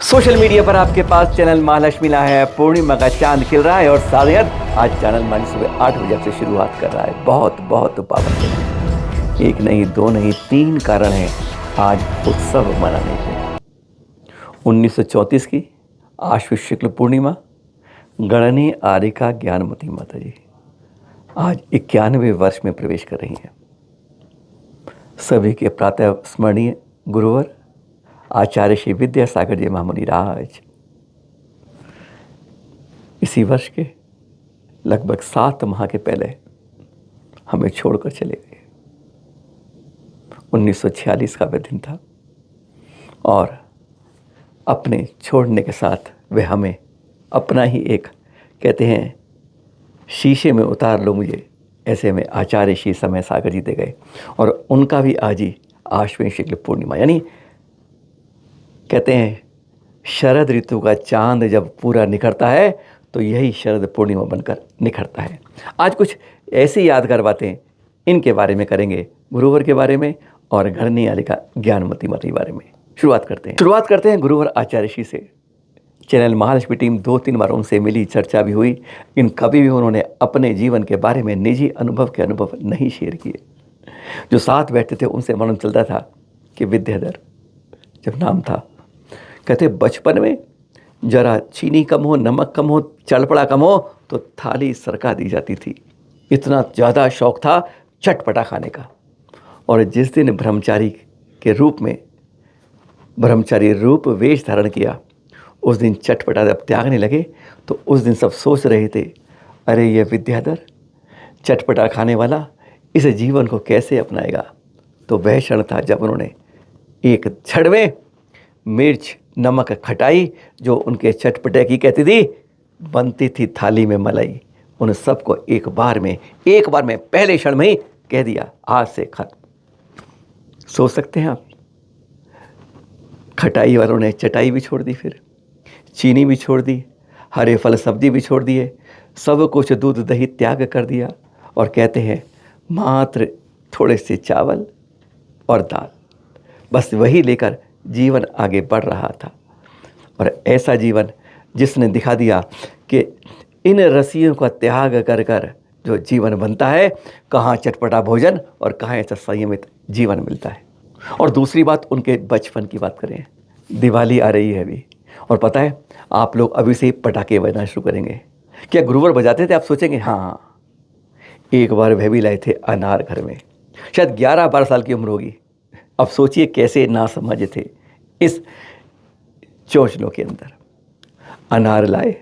Social media पर आपके पास channel Mahalakshmi लाया है। पूर्णिमा का चांद खिल रहा है और शायद आज चैनल मान सुबह 8 बजे से शुरुआत कर रहा है। बहुत बहुत पावन दिन। एक नहीं, दो नहीं, 3 कारण हैं आज उत्सव मनाने के। 1934 की आश्विन शुक्ल पूर्णिमा, गणनी आरिका ज्ञानमती माता जी आज 91वें वर्ष में प्रवेश कर रही हैं। सभी के प्रातः स्मरणीय गुरुवर आचार्य श्री विद्यासागर जी महामुनि राज इसी वर्ष के लगभग 7 माह के पहले हमें छोड़कर चले गए। 1946 का वह दिन था और अपने छोड़ने के साथ वे हमें अपना ही एक कहते हैं शीशे में उतार लो मुझे, ऐसे में आचार्य श्री समय सागर जी दे गए। और उनका भी आज ही आश्विन शुक्ल पूर्णिमा, यानी कहते हैं शरद ऋतु का चांद जब पूरा निखरता है तो यही शरद पूर्णिमा बनकर निखरता है। आज कुछ ऐसी यादगार बातें इनके बारे में करेंगे, गुरुवर के बारे में और गणनी आरिका ज्ञानमती माता के बारे में। शुरुआत करते हैं गुरुवर आचार्य श्री से। चैनल महालक्ष्मी टीम 2-3 बार उनसे मिली, चर्चा भी हुई, लेकिन कभी भी उन्होंने अपने जीवन के बारे में निजी अनुभव नहीं शेयर किए। जो साथ बैठते थे उनसे मालूम चलता था कि विद्याधर जब नाम था, कहते बचपन में जरा चीनी कम हो, नमक कम हो, चलपड़ा कम हो तो थाली सरका दी जाती थी। इतना ज़्यादा शौक़ था चटपटा खाने का। और जिस दिन ब्रह्मचारी के रूप में ब्रह्मचारी रूप वेश धारण किया, उस दिन चटपटा जब त्यागने लगे तो उस दिन सब सोच रहे थे, अरे ये विद्याधर चटपटा खाने वाला इस जीवन को कैसे अपनाएगा। तो वह क्षण था जब उन्होंने एक झड़ में मिर्च नमक खटाई जो उनके चटपटे की कहती थी, बनती थी थाली में मलाई, उन सबको एक बार में पहले क्षण में ही कह दिया, आज से खत्म। सोच सकते हैं आप, खटाई वालों ने चटाई भी छोड़ दी, फिर चीनी भी छोड़ दी, हरे फल सब्जी भी छोड़ दिए, सब कुछ दूध दही त्याग कर दिया और कहते हैं मात्र थोड़े से चावल और दाल, बस वही लेकर जीवन आगे बढ़ रहा था। और ऐसा जीवन जिसने दिखा दिया कि इन रस्सियों का त्याग कर कर जो जीवन बनता है, कहाँ चटपटा भोजन और कहाँ ऐसा संयमित जीवन मिलता है। और दूसरी बात, उनके बचपन की बात करें, दिवाली आ रही है अभी, और पता है आप लोग अभी से ही पटाखे बजाना शुरू करेंगे। क्या गुरुवर बजाते थे? आप सोचेंगे हाँ, एक बार वह भी लाए थे अनार घर में, शायद 11-12 साल की उम्र होगी। अब सोचिए कैसे नासमझ थे इस चोचलों के अंदर। अनार लाए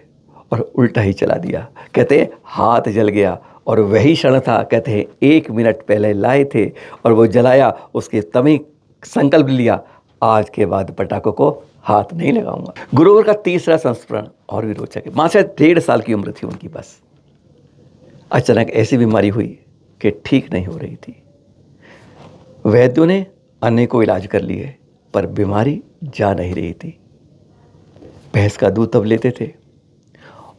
और उल्टा ही चला दिया, कहते हैं हाथ जल गया। और वही क्षण था, कहते हैं 1 मिनट पहले लाए थे और वो जलाया, उसके तभी संकल्प लिया, आज के बाद पटाखों को हाथ नहीं लगाऊंगा। गुरुवर का तीसरा संस्मरण और भी रोचक है। मां शायद 1.5 साल की उम्र थी उनकी, बस अचानक ऐसी बीमारी हुई कि ठीक नहीं हो रही थी। वैद्यों ने अनेकों इलाज कर लिए पर बीमारी जा नहीं रही थी। भैंस का दूध तब लेते थे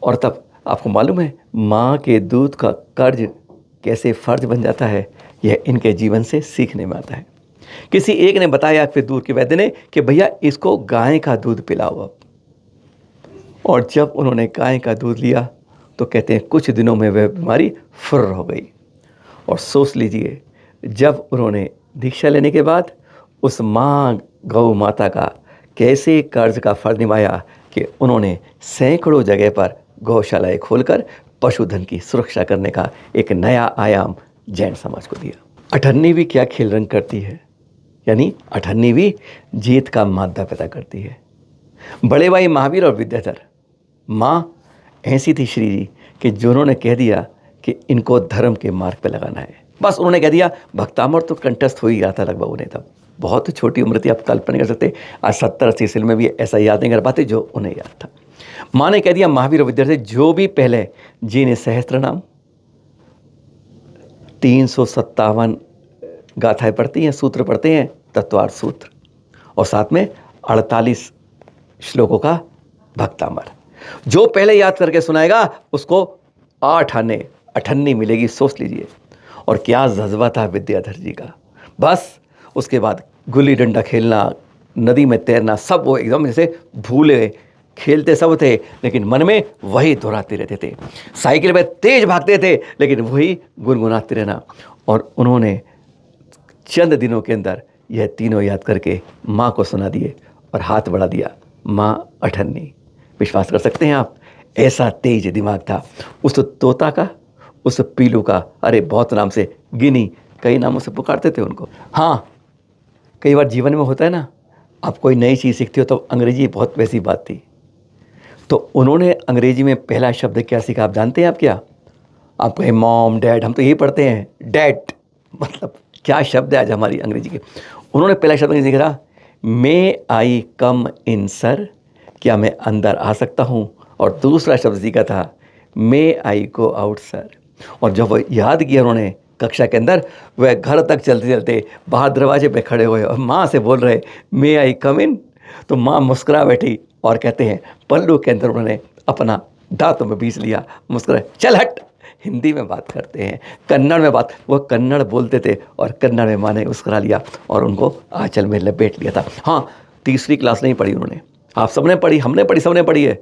और तब आपको मालूम है माँ के दूध का कर्ज कैसे फर्ज बन जाता है, यह इनके जीवन से सीखने में आता है। किसी एक ने बताया, फिर दूर के वैद्य ने, कि भैया इसको गाय का दूध पिलाओ अब। और जब उन्होंने गाय का दूध लिया तो कहते हैं कुछ दिनों में वह बीमारी फुर्र हो गई। और सोच लीजिए, जब उन्होंने दीक्षा लेने के बाद उस माँ गौ माता का कैसे कर्ज का फर्ज निभाया कि उन्होंने सैकड़ों जगह पर गौशालाएं खोलकर पशुधन की सुरक्षा करने का एक नया आयाम जैन समाज को दिया। अठन्नी भी क्या खेल रंग करती है, यानी अठन्नी भी जीत का मादा पैदा करती है। बड़े भाई महावीर और विद्याधर, माँ ऐसी थी श्री जी कि जिन्होंने कह दिया कि इनको धर्म के मार्ग पे लगाना है। बस उन्होंने कह दिया, भक्तामर तो कंठस्थ हो ही गया था लगभग उन्हें, तब बहुत छोटी उम्र थी, आप कल्पना कर सकते। आज 70-80 साल में भी ऐसा याद नहीं कर पाते जो उन्हें याद था। माँ ने कह दिया, महावीर और विद्याधर जो भी पहले जिन्हें सहस्त्र नाम 357 गाथाएं पढ़ती हैं, सूत्र पढ़ते हैं, तत्वार्थ सूत्र, और साथ में 48 श्लोकों का भक्तामर, जो पहले याद करके सुनाएगा उसको 8 आने अठन्नी मिलेगी। सोच लीजिए। और क्या जज्बा था विद्याधर जी का। बस उसके बाद गुल्ली डंडा खेलना, नदी में तैरना, सब वो एकदम जैसे भूले, खेलते सब थे लेकिन मन में वही दोहराते रहते थे। साइकिल पे तेज भागते थे लेकिन वही गुनगुनाते रहना। और उन्होंने चंद दिनों के अंदर यह तीनों याद करके माँ को सुना दिए और हाथ बढ़ा दिया, माँ अठन्नी। विश्वास कर सकते हैं आप, ऐसा तेज दिमाग था उस तोता का, उस पीलू का। अरे बहुत नाम से, गिनी, कई नामों से पुकारते थे उनको। हाँ, कई बार जीवन में होता है ना, आप कोई नई चीज़ सीखते हो तो अंग्रेजी बहुत वैसी बात थी। तो उन्होंने अंग्रेजी में पहला शब्द क्या सीखा आप जानते हैं आप क्या? आप कहें मॉम डैड, हम तो यही पढ़ते हैं, डैड मतलब क्या शब्द है आज हमारी अंग्रेजी के। उन्होंने पहला शब्द नहीं सीखा, मे आई कम इन सर, क्या मैं अंदर आ सकता हूँ। और दूसरा शब्द सीखा था, मे आई गो आउट सर। और जब वो याद किया उन्होंने कक्षा के अंदर, वह घर तक चलते चलते बाहर दरवाजे पे खड़े हुए और माँ से बोल रहे, मे आई कम इन। तो माँ मुस्कुरा बैठी और कहते हैं पल्लू के अंदर उन्होंने अपना दांतों में बीस लिया, मुस्कुराए, चल हट। हिंदी में बात करते हैं, कन्नड़ में बात, वो कन्नड़ बोलते थे और कन्नड़ में माँ ने मुस्कुरा लिया और उनको आंचल में लपेट लिया था। हाँ, तीसरी क्लास नहीं पढ़ी उन्होंने, आप सबने पढ़ी, हमने पढ़ी, सबने पढ़ी है।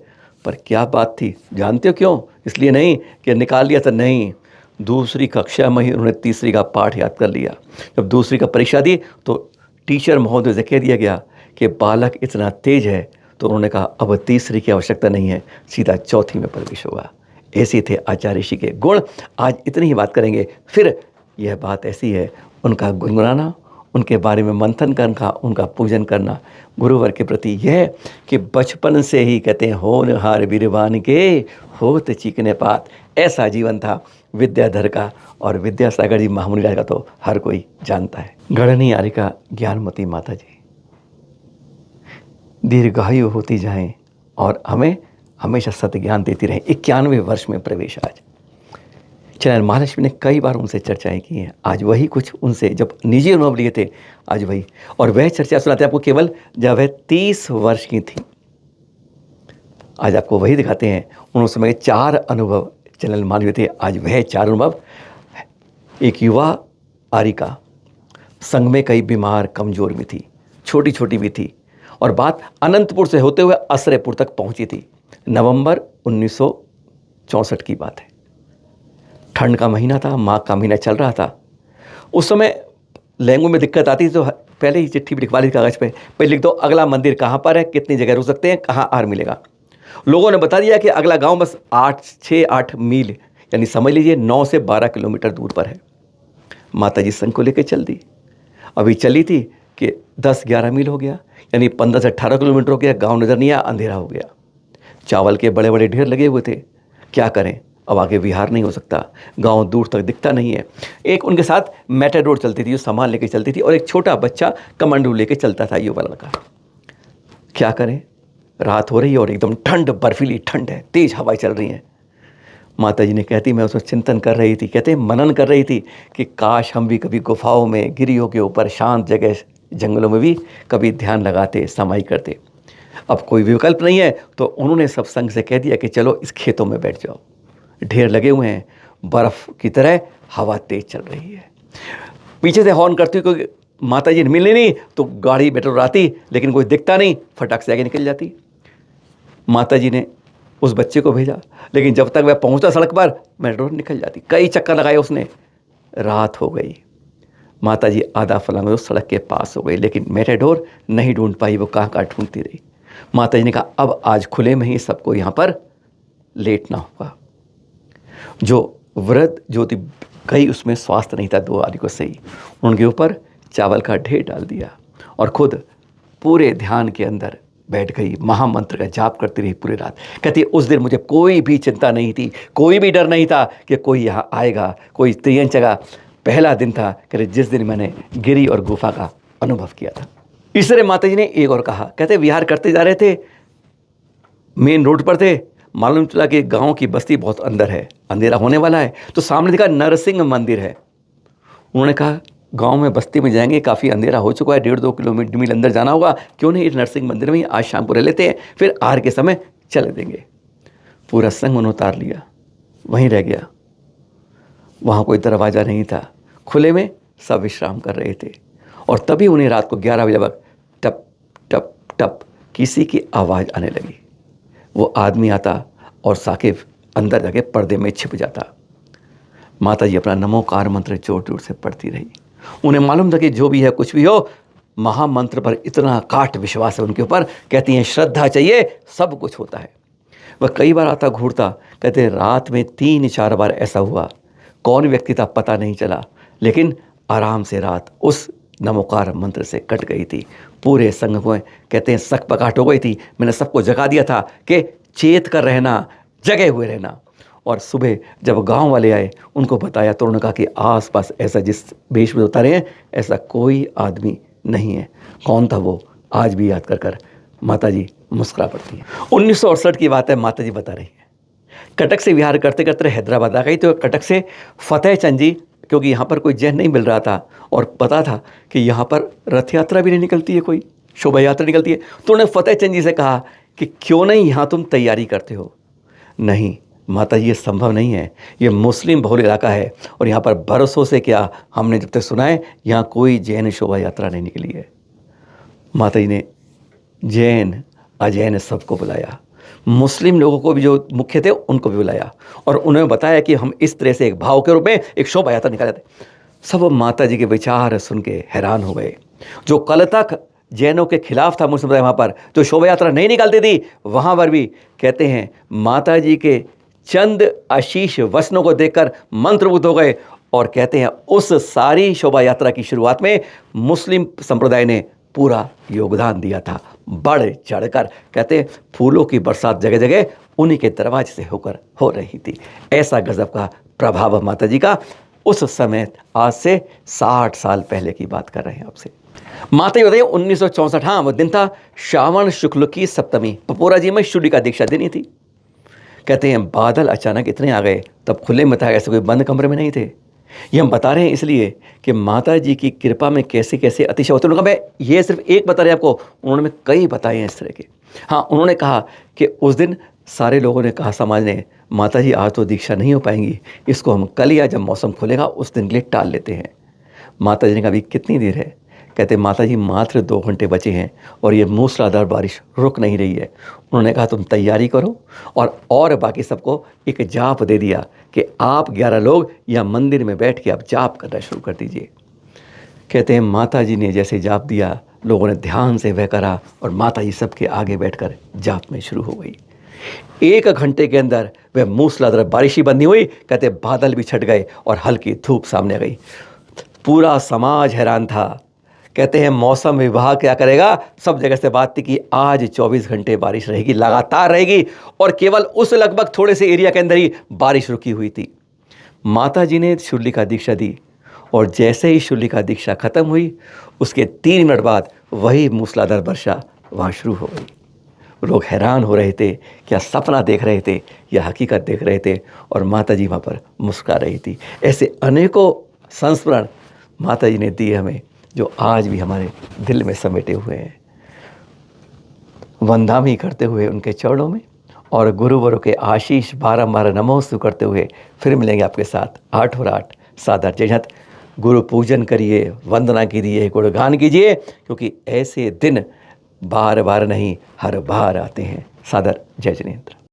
पर क्या बात थी जानते हो क्यों? इसलिए नहीं कि निकाल लिया था, नहीं, दूसरी कक्षा में ही उन्होंने तीसरी का पाठ याद कर लिया। जब दूसरी का परीक्षा दी तो टीचर महोदय से कह दिया गया कि बालक इतना तेज है, तो उन्होंने कहा अब तीसरी की आवश्यकता नहीं है, सीधा चौथी में प्रवेश होगा। ऐसे थे आचार्य ऋषि के गुण। आज इतनी ही बात करेंगे, फिर यह बात ऐसी है, उनका गुनगुनाना, उनके बारे में मंथन करना, उनका पूजन करना, गुरुवर के प्रति यह कि बचपन से ही कहते हैं होनहार वीरवान के होत चीकने पात। ऐसा जीवन था विद्याधर का। और विद्यासागर जी महामुनि राज का तो हर कोई जानता है। गढ़नी आरिका ज्ञानमती माता जी दीर्घायु होती जाएं और हमें हमेशा सत्य ज्ञान देती रहें। 91वें वर्ष में प्रवेश आज। चैनल महालक्ष्मी ने कई बार उनसे चर्चाएं की हैं। आज वही कुछ उनसे जब निजी अनुभव लिए थे, आज वही, और वह चर्चा सुनाते आपको केवल जब वह 30 वर्ष की थी। आज आपको वही दिखाते हैं। उन समय 4 अनुभव चैनल महालक्ष्मी थे, आज वह 4 अनुभव। एक युवा आरिका संग में कई बीमार कमजोर भी थी, छोटी छोटी भी थी, और बात अनंतपुर से होते हुए असरेपुर तक पहुंची थी। नवंबर 1964 की बात है। ठंड का महीना था, माघ का महीना चल रहा था। उस समय लैंग्वेज में दिक्कत आती तो पहले ही चिट्ठी भी लिखवा ली कागज पे, पहले लिख दो अगला मंदिर कहाँ पर है, कितनी जगह रुक सकते हैं, कहाँ आहार मिलेगा। लोगों ने बता दिया कि अगला गांव बस 6-8 मील, यानी समझ लीजिए 9 से 12 किलोमीटर दूर पर है। माता जी संग को लेकर चल दी। अभी चली थी कि 10-11 मील हो गया, यानी 15 से 18 किलोमीटर हो गया। गांव नजर नहीं आया, अंधेरा हो गया। चावल के बड़े बड़े ढेर लगे हुए थे। क्या करें, अब आगे विहार नहीं हो सकता, गांव दूर तक दिखता नहीं है। एक उनके साथ मेटाडोर चलती थी जो सामान लेके चलती थी, और एक छोटा बच्चा कमंडू लेके चलता था, युवा लड़का। क्या करें, रात हो रही है और एकदम ठंड, बर्फीली ठंड है, तेज हवाएं चल रही हैं। माता जी ने कहती, मैं उसमें चिंतन कर रही थी, कहते मनन कर रही थी कि काश हम भी कभी गुफाओं में, गिरियों के ऊपर, शांत जगह, जंगलों में भी कभी ध्यान लगाते, समाई करते। अब कोई विकल्प नहीं है तो उन्होंने सब संग से कह दिया कि चलो इस खेतों में बैठ जाओ। ढेर लगे हुए हैं, बर्फ की तरह हवा तेज चल रही है। पीछे से हॉर्न करती हुई कोई माता जी मिलनी नहीं तो गाड़ी मेट्रो आती, लेकिन कोई दिखता नहीं, फटाक से आगे निकल जाती। माता जी ने उस बच्चे को भेजा, लेकिन जब तक वह पहुंचा सड़क पर, मेट्रो निकल जाती। कई चक्कर लगाए उसने, रात हो गई। माता जी आधा फलांग उस सड़क के पास हो गई, लेकिन मेटाडोर नहीं ढूंढ पाई, वो कहाँ कहाँ ढूंढती रही। माता जी ने कहा अब आज खुले में ही सबको यहाँ पर लेटना होगा। जो वृद्ध ज्योति गई उसमें स्वास्थ्य नहीं था 2 आदि को सही, उनके ऊपर चावल का ढेर डाल दिया और खुद पूरे ध्यान के अंदर बैठ गई, महामंत्र का जाप करती रही पूरी रात। कहती उस दिन मुझे कोई भी चिंता नहीं थी, कोई भी डर नहीं था कि कोई यहाँ आएगा, कोई त्रियन जगह। पहला दिन था कि जिस दिन मैंने गिरी और गुफा का अनुभव किया था। इस तरह माता जी ने एक और कहा, कहते विहार करते जा रहे थे, मेन रोड पर थे, मालूम चला कि गांव की बस्ती बहुत अंदर है, अंधेरा होने वाला है, तो सामने देखा नरसिंह मंदिर है। उन्होंने कहा गांव में बस्ती में जाएंगे, काफ़ी अंधेरा हो चुका है, 1.5-2 किलोमीटर मील अंदर जाना होगा, क्यों नहीं इस नरसिंह मंदिर में ही आज शाम को रह लेते हैं, फिर आहार के समय चले देंगे। पूरा संग उन्होंने उतार लिया, वहीं रह गया। वहाँ कोई दरवाज़ा नहीं था, खुले में सब विश्राम कर रहे थे। और तभी उन्हें रात को 11 बजे वक्त टप टप किसी की आवाज़ आने लगी। वो आदमी आता और साकिब अंदर जाके पर्दे में छिप जाता। माता जी अपना नमोकार मंत्र जोर जोर से पढ़ती रही। उन्हें मालूम था कि जो भी है कुछ भी हो, महामंत्र पर इतना काट विश्वास है उनके ऊपर। कहती हैं श्रद्धा चाहिए, सब कुछ होता है। वह कई बार आता घूरता। कहते हैं रात में 3-4 बार ऐसा हुआ। कौन व्यक्ति था पता नहीं चला, लेकिन आराम से रात उस नमोकार मंत्र से कट गई थी। पूरे संघ में कहते हैं सक पकाट हो गई थी। मैंने सबको जगा दिया था कि चेत कर रहना, जगे हुए रहना। और सुबह जब गांव वाले आए, उनको बताया तो उन्होंने कहा कि आसपास ऐसा जिस वेश में उतारे हैं ऐसा कोई आदमी नहीं है। कौन था वो, आज भी याद कर कर माता जी मुस्कुरा पड़ती हैं। 1968 की बात है, माता जी बता रही हैं। कटक से विहार करते करते हैदराबाद आ गई। तो कटक से फतेह चंद जी, क्योंकि यहाँ पर कोई जैन नहीं मिल रहा था और पता था कि यहाँ पर रथ यात्रा भी नहीं निकलती है, कोई शोभा यात्रा निकलती है, तो उन्होंने फतेह चंद जी से कहा कि क्यों नहीं यहाँ तुम तैयारी करते हो। नहीं माता जी, ये संभव नहीं है, ये मुस्लिम बहुल इलाका है और यहाँ पर बरसों से क्या हमने जब तक सुना है यहाँ कोई जैन शोभा यात्रा नहीं निकली है। माता जी ने जैन अजैन सबको बुलाया, मुस्लिम लोगों को भी जो मुख्य थे उनको भी बुलाया और उन्हें बताया कि हम इस तरह से एक भाव के रूप में एक शोभा यात्रा निकालते। सब माता जी के विचार सुन के हैरान हो गए। जो कल तक जैनों के खिलाफ था मुस्लिम वहाँ पर जो शोभा यात्रा नहीं निकालती थी, वहाँ पर भी कहते हैं माता जी के चंद आशीष वचनों को देखकर मंत्रमुग्ध हो गए। और कहते हैं उस सारी शोभा यात्रा की शुरुआत में मुस्लिम संप्रदाय ने पूरा योगदान दिया था, बढ़ चढ़कर। कहते हैं फूलों की बरसात जगह जगह उन्हीं के दरवाजे से होकर हो रही थी। ऐसा गजब का प्रभाव माता जी का उस समय, आज से 60 साल पहले की बात कर रहे हैं आपसे। माता जी बताइए 1964, हाँ वो दिन था श्रावण शुक्ल की सप्तमी, पपोरा जी में शूली का दीक्षा देनी थी। कहते हैं बादल अचानक इतने आ गए, तब खुले में था, ऐसे कोई बंद कमरे में नहीं थे। ये हम बता रहे हैं इसलिए कि माता जी की कृपा में कैसे कैसे अतिशय होते हैं। उन्होंने कहा मैं ये सिर्फ एक बता रहे आपको, उन्होंने कई बताए हैं इस तरह के। हाँ उन्होंने कहा कि उस दिन सारे लोगों ने कहा, समाज ने, माता जी आज तो दीक्षा नहीं हो पाएंगी, इसको हम कल या जब मौसम खुलेगा उस दिन के लिए टाल लेते हैं। माता जी ने कहा अभी कितनी देर है। कहते माता जी मात्र 2 घंटे बचे हैं और ये मूसलाधार बारिश रुक नहीं रही है। उन्होंने कहा तुम तैयारी करो और बाकी सबको एक जाप दे दिया कि आप 11 लोग या मंदिर में बैठ के आप जाप करना शुरू कर दीजिए। कहते हैं माता जी ने जैसे जाप दिया, लोगों ने ध्यान से वह करा और माता जी सबके आगे बैठकर जाप में शुरू हो गई। 1 घंटे के अंदर वह मूसलाधार बारिश ही बंद नहीं हुई। कहते बादल भी छट गए और हल्की धूप सामने आ गई। पूरा समाज हैरान था। कहते हैं मौसम विभाग क्या करेगा, सब जगह से बात थी कि आज 24 घंटे बारिश रहेगी, लगातार रहेगी और केवल उस लगभग थोड़े से एरिया के अंदर ही बारिश रुकी हुई थी। माता जी ने शूली का दीक्षा दी और जैसे ही शूली का दीक्षा खत्म हुई उसके 3 मिनट बाद वही मूसलाधार वर्षा वहाँ शुरू हो गई। लोग हैरान हो रहे थे, क्या सपना देख रहे थे या हकीकत देख रहे थे, और माता जी वहाँ पर मुस्कुरा रही थी। ऐसे अनेकों संस्मरण माता जी ने दिए हमें, जो आज भी हमारे दिल में समेटे हुए हैं। वंदनामी करते हुए उनके चरणों में और गुरुवरों के आशीष बारंबार नमोस्तु करते हुए फिर मिलेंगे आपके साथ 8 और 8 सादर जय हिंद। गुरु पूजन करिए, वंदना कीजिए, गुणगान कीजिए, क्योंकि ऐसे दिन बार बार नहीं हर बार आते हैं। सादर जय जिनेंद्र।